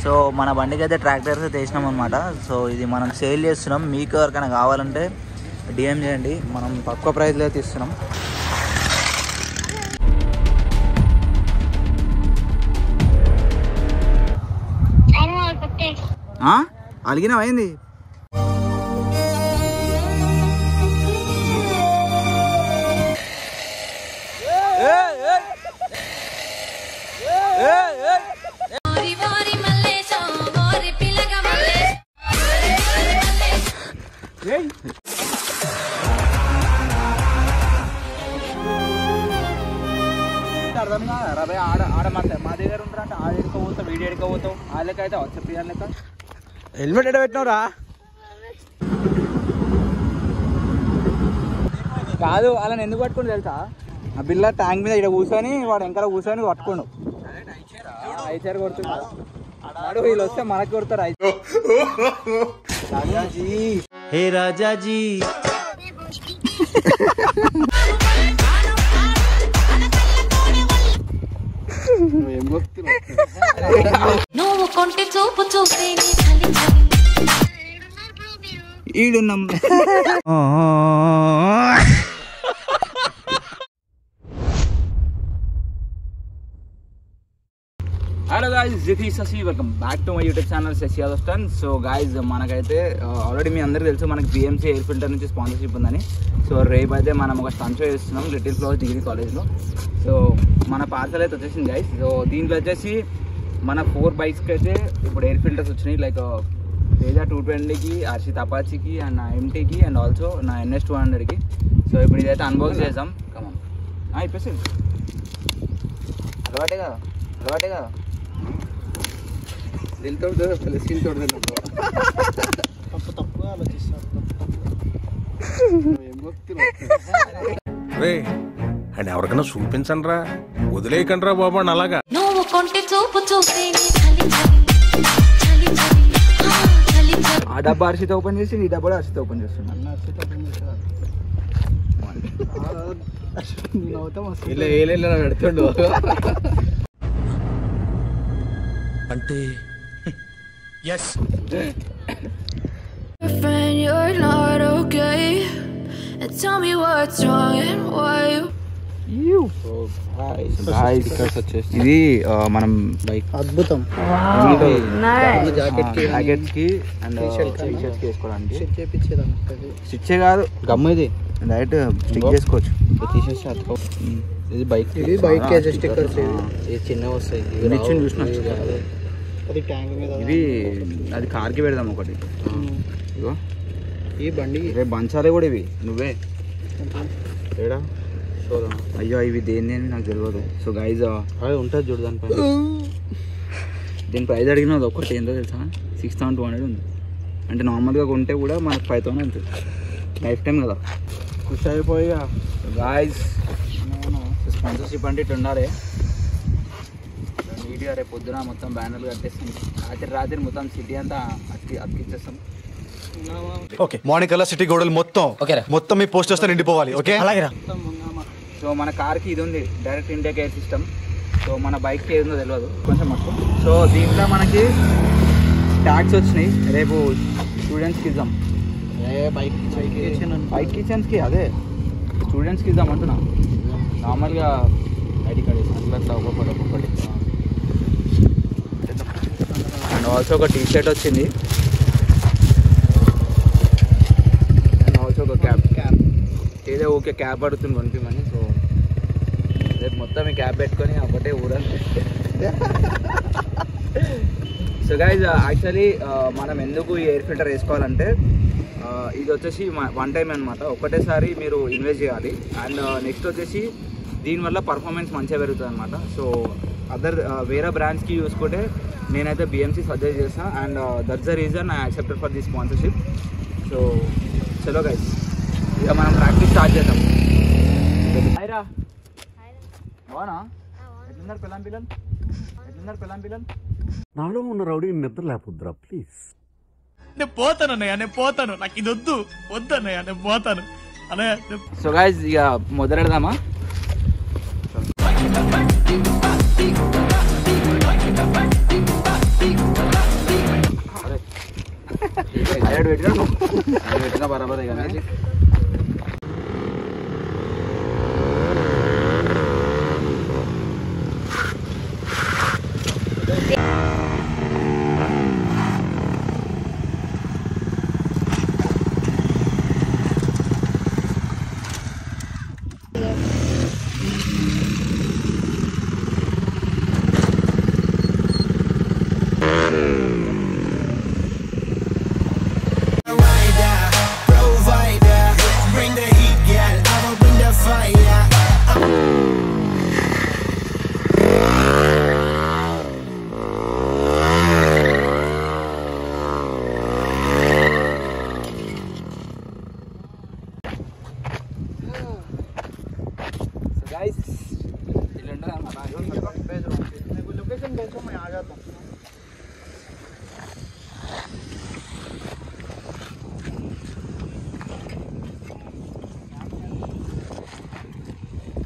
So మన బండికి అయితే ట్రాక్టర్స్ అయితే వేసినాం అనమాట. సో ఇది మనం సేల్ చేస్తున్నాం. మీకు ఎవరికైనా కావాలంటే డిఎం చేయండి, మనం తక్కువ ప్రైస్లో అయితే ఇస్తున్నాం. అలిగినావు అయింది. అర్థం కాదు ఆడమంటే మా దగ్గర ఉంటారంటే ఆడ ఎడుకోపోతావు, వీడియో ఎడుకోపోతావు, ఆ లెక్క అయితే చెప్పి లెక్క. హెల్మెట్ ఎడ పెట్టినవురా? కాదు వాళ్ళని ఎందుకు పట్టుకుని తెలుసా? ఆ పిల్ల ట్యాంక్ మీద ఇక్కడ కూర్చొని వాడు వెనకాల కూర్చొని పట్టుకోండు. ఐచారు కొడుతున్నాడు. వీళ్ళు వస్తే మనకి కొడతారు. రాజాజీ హే రాజాజీ. నువ్వు కొంటే చూపు చూస్తే ఈడున్నాం. Hello guys, this is Shashi. Welcome back to my YouTube channel Shashi Yadav stun. So guys, మనకైతే ఆల్రెడీ మీ అందరికీ తెలుసు మనకి BMC ఎయిర్ ఫిల్టర్ నుంచి స్పాన్సర్షిప్ ఉందని. సో రేపు అయితే మనం ఒక స్టంట్ షో చేస్తున్నాం లిటిల్ ఫ్లవర్స్ డిగ్రీ కాలేజ్లో. సో మన పార్సల్ అయితే వచ్చేసింది గాయ్స్. సో దీంట్లో వచ్చేసి మన 4 బైక్స్కి అయితే ఇప్పుడు ఎయిర్ ఫిల్టర్స్ వచ్చినాయి. లైక్ తేజ 220కి, హర్షిత్ అపాచీకి, అండ్ నా MTకి, అండ్ ఆల్సో నా NS 200కి. సో ఇప్పుడు ఇదైతే అన్బాక్స్ చేద్దాం. కమన్ ఇప్పేసి అలవాటే కదా, అలవాటే కదా. తప్పుగా ఆలోచిస్తాను. అండ్ ఎవరికైనా చూపించండి రా, వదిలేయకండి రా బాబా. అలాగా నువ్వు కొంటే చూపు చూస్తే ఆ డబ్బా హర్షిత ఓపెన్ చేసి ఈ డబ్బా హర్షిత ఓపెన్ చేస్తున్నాను. పెడుతుండు అంటే you're not okay and tell me what's wrong and why you. ఇది మనం బైక్ అద్భుతం జాకెట్స్ కి అండ్ టీషర్ట్స్ కి వేసుకోవడానికి. స్టిచ్ కాదు, గమ్ ఇది డైరెక్ట్ స్టిక్ చేసుకోవచ్చు. ఇది బైక్, ఇది బైక్ స్టిక్కర్స్ చిన్న వస్తాయి. చూసిన ఇది అది కార్కి పెడదాం ఒకటి. ఇగో ఈ బండి రేపు బంచాలే కూడా ఇవి. నువ్వే ఏడా చూద్దాం. అయ్యో ఇవి దేని అని నాకు తెలియదు. సో గైజ్ అదే ఉంటుంది చూడు దానిపైన. దీని ప్రైస్ అడిగినది ఒకటి ఏంటో తెలుసా? 6,200 ఉంది. అంటే నార్మల్గా కొంటే కూడా మనకు 5,000 ఉంటుంది. లైఫ్ టైం కదా. ఖుషి అయిపోయి గాయస్ స్పాన్సర్షిప్ అంటే ఇట్లా ఉండాలి. నీట్గా రేపు పొద్దున మొత్తం బ్యానర్లు కట్టేస్తాం. రాత్రి మొత్తం సిటీ అంతా అతికిచ్చేస్తాం. ఓకే, మార్నింగ్ కల్లా సిటీ గోడలు మొత్తం మీ పోస్టర్స్ తో నిండిపోవాలి. ఓకే అలాగే. సో మన కార్కి ఇది ఉంది, direct intake air system. So మన బైక్కి ఏదో తెలియదు కొంచెం మొత్తం. సో దీంట్లో మనకి ట్యాక్స్ వచ్చినాయి. రేపు స్టూడెంట్స్కి ఇద్దాం. బైక్ కిచెన్స్కి అదే స్టూడెంట్స్కి ఇద్దాం అంటున్నా. నార్మల్గా ఐడి కార్డ్ వేసి అట్లా ఒక్కొక్కటి. అండ్ ఆల్సో ఒక టీషర్ట్ వచ్చింది. అండ్ ఆల్సో ఒక క్యాప్ ఏదో ఓకే క్యాప్ అడుగుతుంది కొనిపిమని. సో రేపు మొత్తం ఈ క్యాప్ పెట్టుకొని ఒకటే ఊరాలి. సో గైజ్, యాక్చువల్లీ మనం ఎందుకు ఈ ఎయిర్ ఫిల్టర్ వేసుకోవాలంటే ఇది వచ్చేసి 1 టైం అనమాట. ఒకటేసారి మీరు ఇన్వెస్ట్ చేయాలి. అండ్ నెక్స్ట్ వచ్చేసి దీనివల్ల పర్ఫార్మెన్స్ మంచిగా పెరుగుతుంది అనమాట. సో వేరే బ్రాండ్స్కి చూసుకుంటే నేనైతే BMC సజెస్ట్ చేస్తాను. And that's the reason I accepted for the sponsorship. So చలో గైస్, ఇక మనం ప్రాక్టీస్ స్టార్ట్ చేద్దాం. హాయ్రా, బాగున్నా? ఎట్లున్నారు పిల్లలు? నాలో ఉన్న రౌడీ నిద్ర లేకపోద్దురా ప్లీజ్. నేను పోతానన్నయ్య, నాకు ఇది వద్దన్నయ్య, నేను పోతాను అన్నయ్య. సో గైస్, ఇక మొదలెడదామా? పెట్టినా బరాబరే కానీ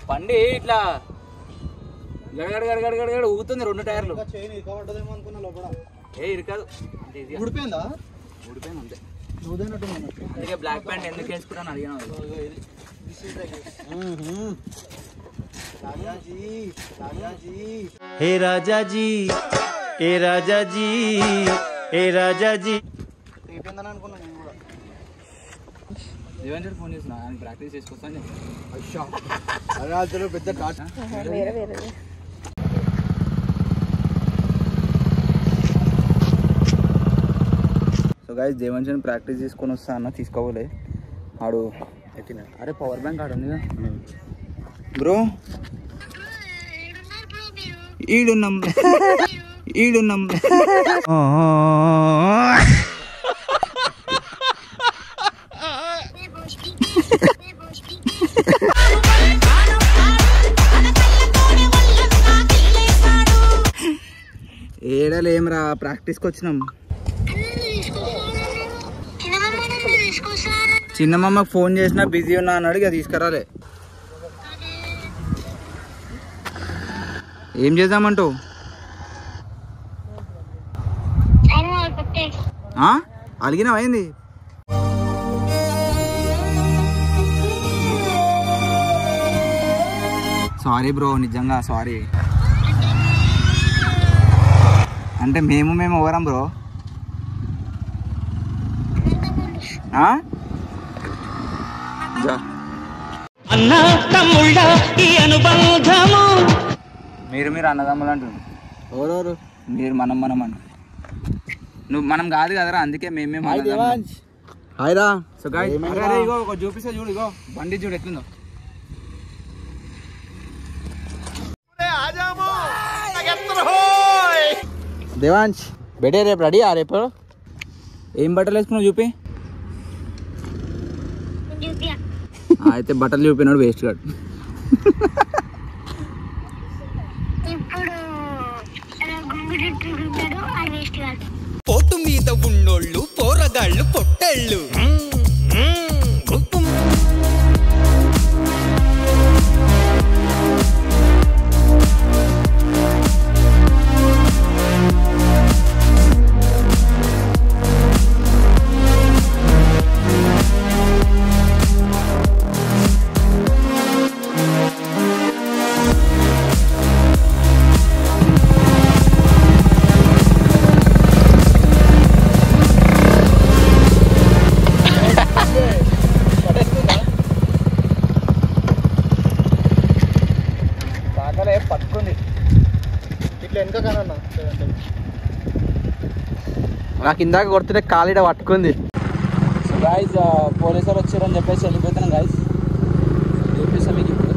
బండి ఇట్లా గడగడ ఊగుతుంది 2 టైర్లు. ఏ ఇరకాదు ఊడిపోయిందా? ఊడిపోయింది అంతే. అందుకే బ్లాక్ ప్యాంట్ ఎందుకు వేసుకుంటాను అడిగినా. हे राजा जी ए राजा जी ए राजा जी ఫోన్ చేసిన ఆయన ప్రాక్టీస్ చేసుకొస్తాను. పెద్ద సో గైస్ దేవంజన్ ప్రాక్టీస్ చేసుకొని వస్తా అన్న తీసుకోవాలి. ఆడు అరే పవర్ బ్యాంక్ ఆడు ఉంది బ్రో. ఈడున్నాం ఏడలేమరా ప్రాక్టీస్కి వచ్చినాం. చిన్నమ్మకి ఫోన్ చేసినా బిజీ ఉన్నా అన్నాడు. ఇక తీసుకురాలే. ఏం చేద్దామంటావు? అలిగినావు అయింది. సారీ బ్రో, నిజంగా సారీ. అంటే మేము ఎవరం బ్రో? అన్నా తమ్ముళ్ళ ఈ అనుబంధము. మీరు అన్నదమ్ములు అంటున్నారు. ఎవరెవరు? మీరు మనం అంటు. నువ్వు మనం కాదు కదరా, అందుకే మేమే. హాయ్ రా. సో గాయ్స్ ఇగో ఒక చూపిస్తా చూడు. ఇగో బండి చూడు ఎట్లుందో. దేవాంశ్ బెడే రేపు రెడీ రేపు ఏం బట్టలు వేసుకున్నావు చూపి. అయితే బట్టలు చూపినాడు వేస్ట్ గాడు. పోటు మీద ఉన్నోళ్ళు పోరగాళ్ళు పొట్టేళ్ళు. పట్టుకుంది ఇట్లా వెనక కానన్నా. నాకు ఇందాక కొడుతుంటే కాలిడ పట్టుకుంది. సో గాయ్స్ పోలీసులు వచ్చారని చెప్పేసి వెళ్ళిపోతున్నాం గాయ్స్. చూపిస్తాం మీకు ఇప్పుడు.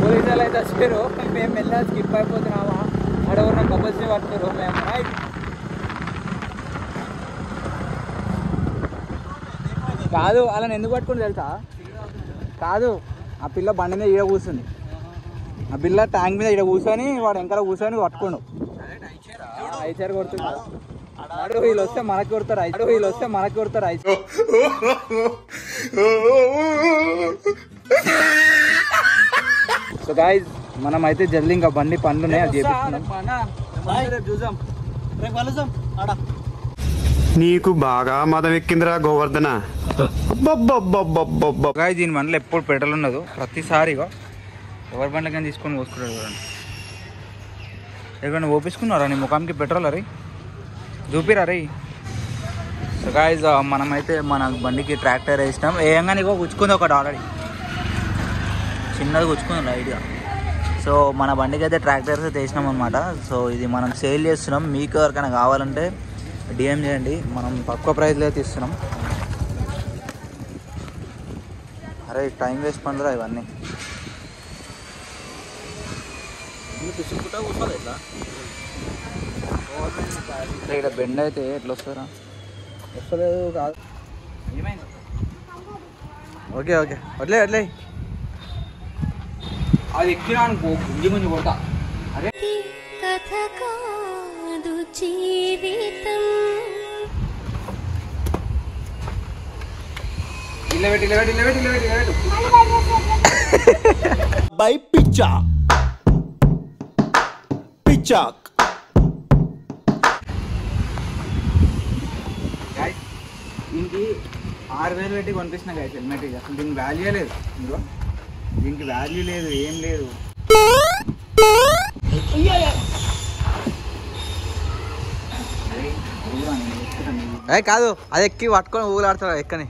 పోలీసులు అయితే వచ్చారు. మేము వెళ్ళా స్కిప్ అయిపోతున్నామా అడవున్న కబల్స్ని పట్టుకోరు మేము. రైట్ కాదు అలా ఎందుకు పట్టుకుని తెలుసా? కాదు ఆ పిల్ల బండి మీద ఈడ కూర్చుంది. ఆ పిల్ల ట్యాంక్ మీద ఈడ కూర్చొని వాడు వెనకాల కూర్చొని పట్టుకోండు. ఐచారు కొడుతుంది. వీళ్ళు వస్తే మనకి కొడతారు సో గైస్ మనం అయితే జల్దీ ఇంకా బండి పనులు ఉన్నాయి అది చేపిస్తున్నాం. నీకు బాగా మదం ఎక్కిందిరా గోవర్ధన. గైస్ దీని బండ్లో ఎప్పుడు పెట్రోల్ ఉండదు, ప్రతిసారిగా ఎవరి బండ్లకైనా తీసుకొని పోసుకుంటారు చూడండి. ఎక్కడ ఓపించుకున్నారా నీ ముఖానికి పెట్రోల్ అరే చూపిరా రే. సో గైస్ మనమైతే మన బండికి ట్రాక్టర్ వేసినాం. ఏంగా నీకు గుచ్చుకుంది ఒకటి ఆల్రెడీ చిన్నది గుచ్చుకుంది లైట్గా. సో మన బండికి అయితే ట్రాక్టర్స్ అయితే వేసినాం అనమాట. సో ఇది మనం సేల్ చేస్తున్నాం, మీకు ఎవరికైనా కావాలంటే డిఎం చేయండి, మనం తక్కువ ప్రైస్లో అయితే ఇస్తున్నాం. అరే టైం వేస్ట్ పండురా ఇవన్నీ. ఇక్కడ బెండ్ అయితే ఎట్లా వస్తారా వస్తలేదు కాదు. ఏమైంది? ఓకే ఓకే వదిలే అది ఎక్కినా అనుకో గుంజి గుంజి కొడతా. అరే కథ కాదు జీవితం. ఇల్లబెట్టి బై పిచ్చా పిచ్చాక్. దీనికి 6,000 పెట్టి కొనిపిస్తున్నా కదా హెల్మెట్. అసలు దీనికి వాల్యూ లేదు, ఇంకో దీనికి వాల్యూ లేదు, ఏం లేదు. కాదు అది ఎక్కి పట్టుకొని ఊగులాడుతాడు ఎక్కని.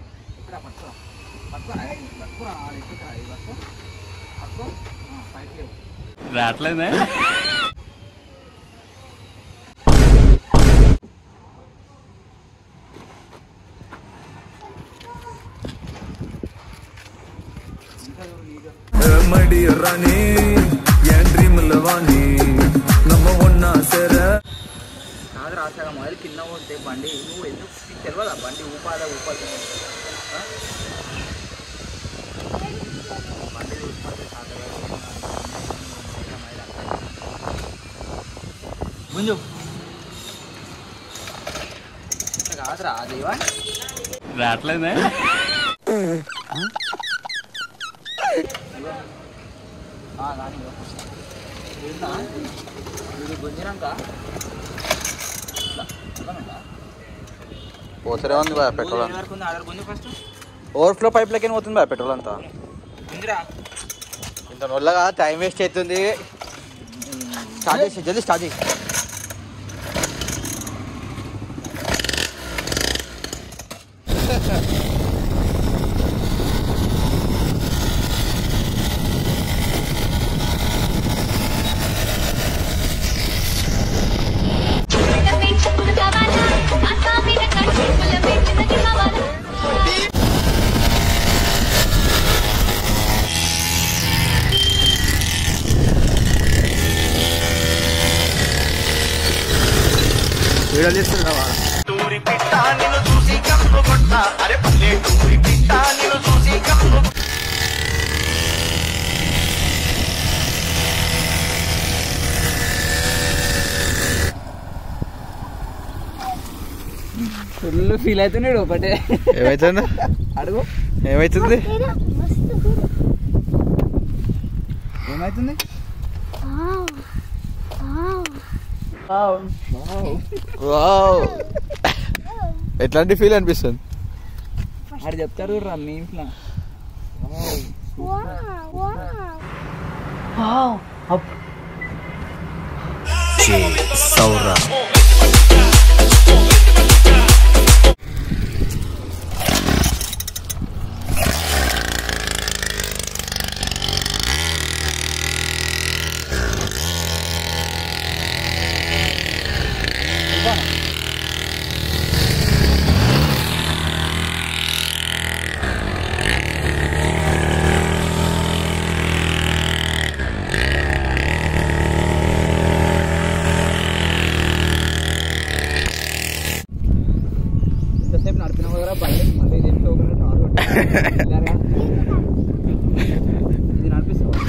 రావట్లేదే కాదు రాసాగా మొదలు కింద పోతే బండి నువ్వు ఎందుకు తెలియదా బండి ఊపాలి గుంజు కాదురా దేవా రావట్లేదే గుంజినాక పోసరే ఉంది బా పెట్రోల్. ఓవర్ఫ్లో పైప్లకి పోతుంది బా పెట్రోల్ అంతా. ఇంత నొల్లగా టైం వేస్ట్ అవుతుంది. స్టార్ట్ చేసి జల్దీ స్టార్ట్ చేసి. వీడియో చేస్తున్నావా? ఫుల్ ఫీల్ అవుతున్నాడు ఒకటే. ఏమైతుంది అడుగు, ఏమైతుంది ఎట్లాంటి ఫీల్ అనిపిస్తుంది? అది చెప్తారు రా మీ ఇంట్లో. సౌరా ఇది నడిపిస్తావా?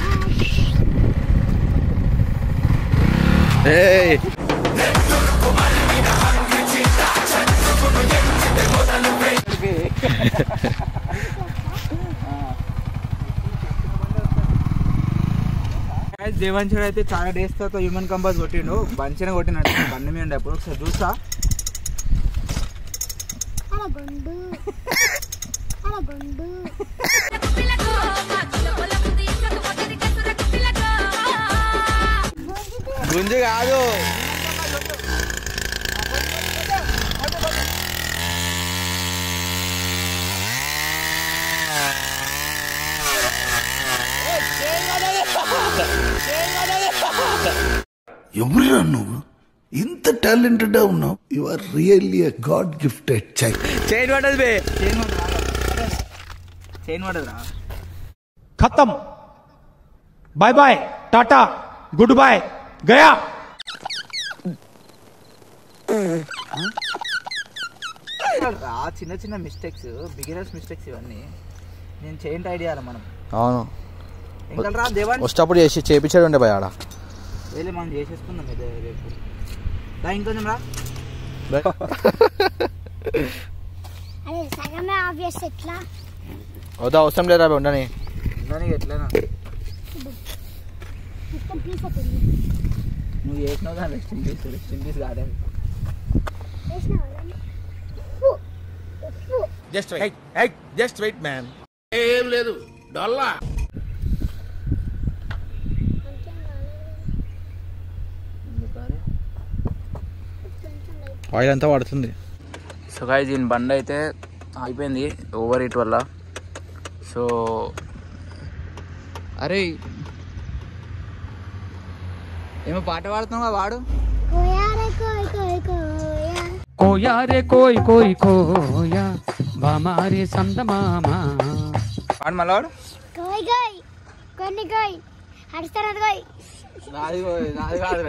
దేవాంశుడు అయితే చాలా డేస్ తర్వాత హ్యూమన్ కంపాస్ కొట్టిండు, మంచిగా కొట్టినట్టు బండి మీద ఉండే అప్పుడు ఒకసారి చూసా. గుంజు కాదు ఎవరురా నువ్వు? ఇంత టాలెంటెడ్ ఉన్నావు. You are really a God gifted child. చైన్ పడదు బే, చైన్ పడదురా. खत्म, bye bye, tata, goodbye, गया. చిన్న చిన్న మిస్టేక్స్, బిగినర్స్ మిస్టేక్స్ ఇవన్నీ నేను చైన్ టైడ్ చేయాలి మనం. అవును, ఇంకా రా దేవాన్ వచ్చేటప్పుడు చేపించాడు ఉండే భయ ఆడ వెళ్ళి మనం చేసేసుకుందాం రేపు. ఇంకొంచెం రా. వద్దా, అవసరం లేదా ఉండని ఎట్లనా నువ్వు చేసినావు దాని రెస్ట్ ఇన్ పీస్ కాదే. Just wait man. ఏం లేదు డొల్లా. ఆయిల్ అంతా పడుతుంది. సో గైస్ దీని బండి అయితే అయిపోయింది ఓవర్ హీట్ వల్ల. సో అరే ఏమో పాట పాడుతున్నావా వాడు? కోయా రే కోయ్ కోయ్ కోయా బామారే సందమామా వాడు మళ్ళీ వాడు నాది కాదు.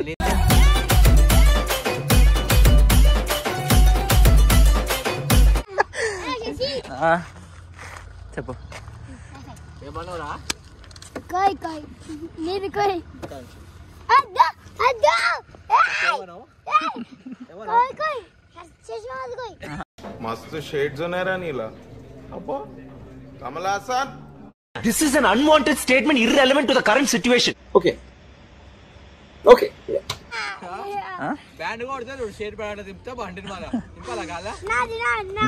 చెప్పు ఏమన్నావురా? మస్తు షేడ్స్ ఉన్నాయరా నీలా. అబ్బో Kamal Haasan. This is an unwanted statement irrelevant to the current situation. Okay band కొడితే షేర్ బ్యాండ్ తిప్పుతా బండిని మన ఇంపాలా కాదా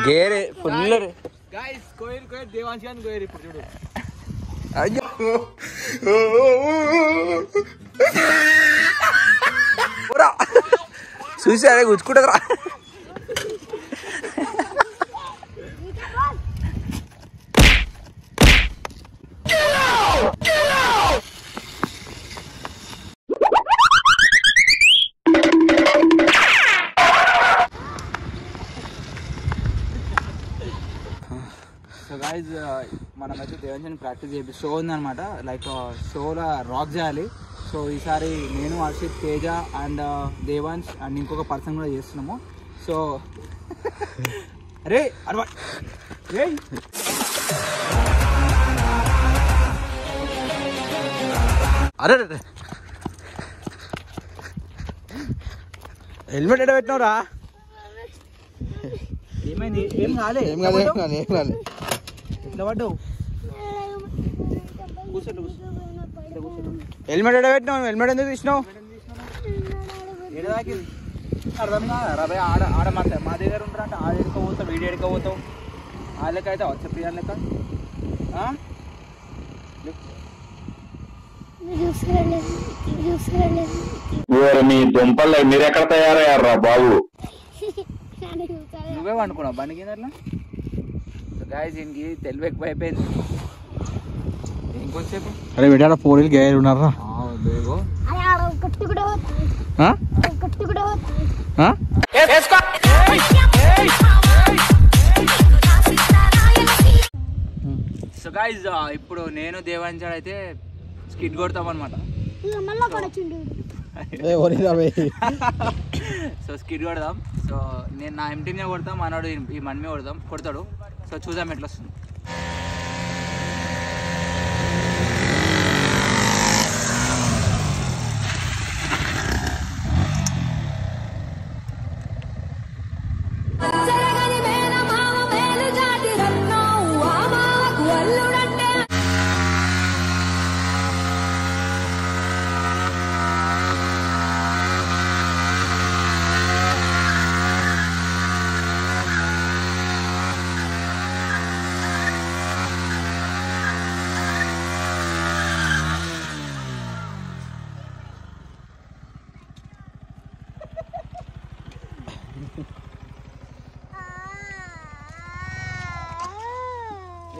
గేరే ఫుల్. గైస్ కోయిర్ దేవాంశ్ గాని కోయిర్ ఇప్పుడు చూడు. అయ్యో చూసి అదే గుచ్చుకుంటుందిరా. సో గైజ్ మనమైతే దేవాంశ్ ప్రాక్టీస్ చేసి షో ఉందన్నమాట. లైక్ షోలో రాక్ చేయాలి. సో ఈసారి నేను, హర్షిత్, తేజ అండ్ దేవాంశ్ అండ్ ఇంకొక పర్సన్ కూడా చేస్తున్నాము. సో అరే అరవా అరే హెల్మెట్ ఎడ పెట్టినవురా? ఏమైంది? ఏం కాలే. ఎట్లా పడ్డావు? హెల్మెట్ ఎడ పెట్టినావు? హెల్మెట్ ఎందుకు తీసినావు? ఏడాకింది అర్థం కాదు. రబే ఆడ మా దగ్గర ఉంటారంటే ఆడ ఎడుకోపోతావు, వీడియో ఎడుకోపోతావు. వాళ్ళకైతే చెప్పి వాళ్ళక మీ దుంపల్లో మీరు ఎక్కడ తయారయ్యారా బాబు? నువ్వే వండుకున్నావు బండి కింద అట్లా. గాయస్ దీనికి తెలివి ఎక్కువ అయిపోయింది. ఇంకొంచెంసేపు అరే పెట్టారా పోలీలు గేర్ ఉన్నారా? బేగో సో గైస్ ఇప్పుడు నేను దేవాంశ్ అయితే స్కిడ్ కొడతాం అనమాట. సో స్కిడ్ కొడదాం. సో నేను నా ఎంటీనే కొడతాం, మనోడు ఈ మనమే కొడతాడు. సో చూద్దాం ఎట్లా వస్తుంది.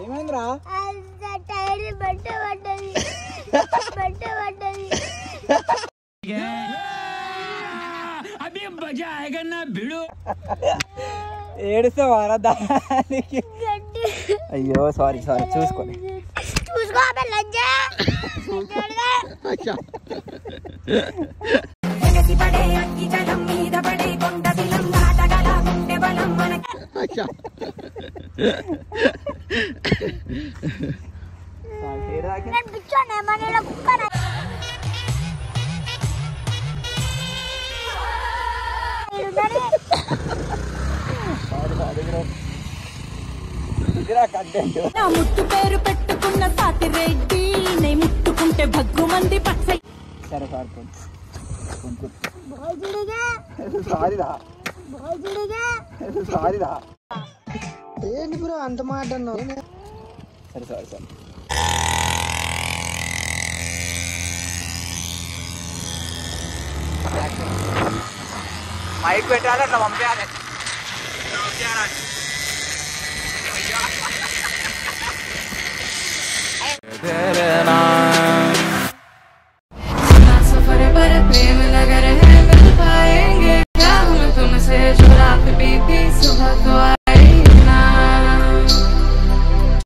ఏమైందిరా? ఏడుస్తావారా దానికి? అయ్యో సారీ చూసుకోండి. నా ముట్టు పేరు పెట్టుకున్న సాతి రెడ్డి నే ముట్టుకుంటే భగ్గు మంది పచ్చ. సరే సారీరా ఏంటి బ్రో అంత మాట అన్నావు? సరే మైక్ పెట్టాలి, అట్లా పంపించాలి.